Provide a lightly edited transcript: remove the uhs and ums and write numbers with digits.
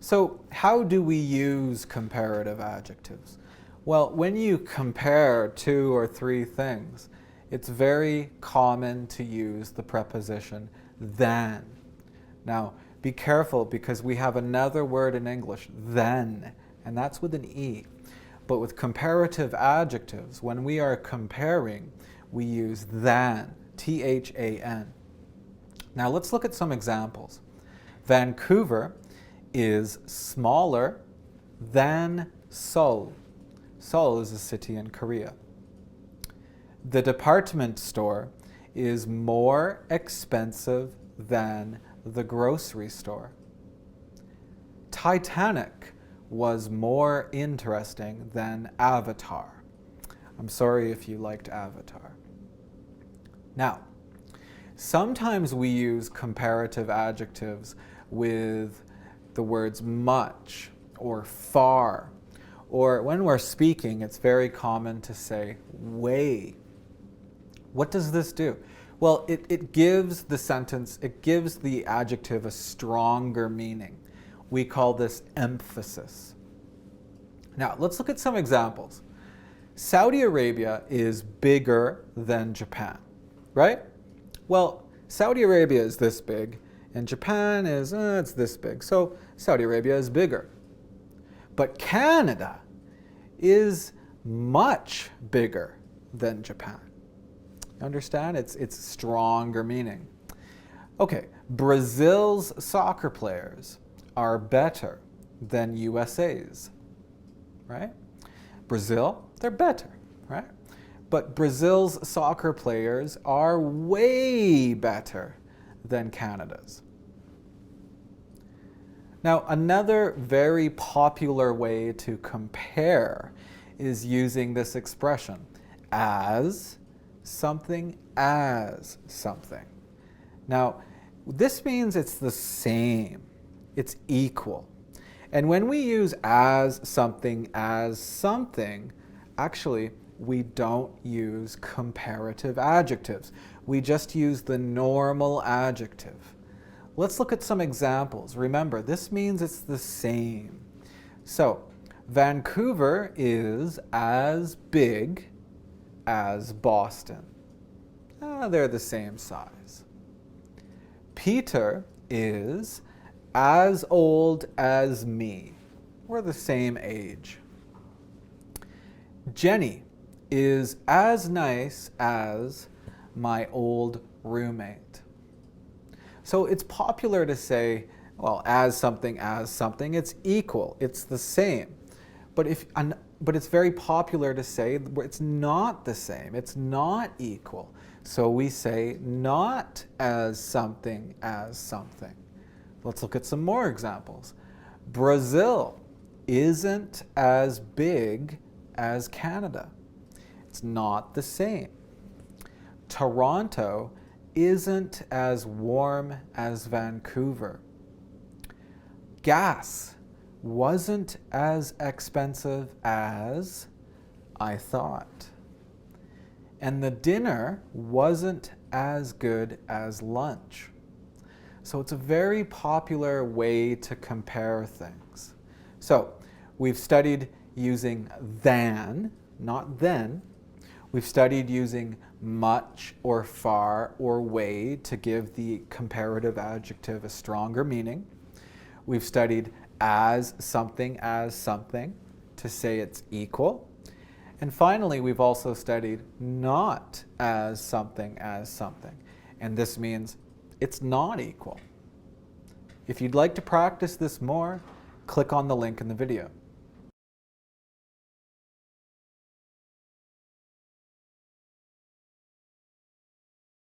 So how do we use comparative adjectives? Well, when you compare two or three things, it's very common to use the preposition than. Now, be careful because we have another word in English, then, and that's with an E. But with comparative adjectives, when we are comparing, we use than, T-H-A-N. Now let's look at some examples. Vancouver is smaller than Seoul. Seoul is a city in Korea. The department store is more expensive than the grocery store. Titanic was more interesting than Avatar. I'm sorry if you liked Avatar. Now, sometimes we use comparative adjectives with the words much or far, or when we're speaking, it's very common to say way. What does this do? Well, it gives the sentence, it gives the adjective a stronger meaning. We call this emphasis. Now, let's look at some examples. Saudi Arabia is bigger than Japan, right? Well, Saudi Arabia is this big, and Japan is, it's this big. So Saudi Arabia is bigger. But Canada is much bigger than Japan. Understand? It's stronger meaning. Okay, Brazil's soccer players are better than USA's, right? Brazil, they're better, right? But Brazil's soccer players are way better than Canada's. Now, another very popular way to compare is using this expression, as something as something. Now, this means it's the same, it's equal. And when we use as something, actually, we don't use comparative adjectives. We just use the normal adjective. Let's look at some examples. Remember, this means it's the same. So, Vancouver is as big as Boston. They're the same size. Peter is as old as me. We're the same age. Jenny is as nice as my old roommate. So it's popular to say, well, as something, it's equal, it's the same. But it's very popular to say it's not the same, it's not equal. So we say not as something as something. Let's look at some more examples. Brazil isn't as big as Canada. It's not the same. Toronto isn't as warm as Vancouver. Gas wasn't as expensive as I thought. And the dinner wasn't as good as lunch. So it's a very popular way to compare things. So we've studied using than, not then. We've studied using much or far or way to give the comparative adjective a stronger meaning. We've studied as something to say it's equal. And finally, we've also studied not as something. And this means it's not equal. If you'd like to practice this more, click on the link in the video.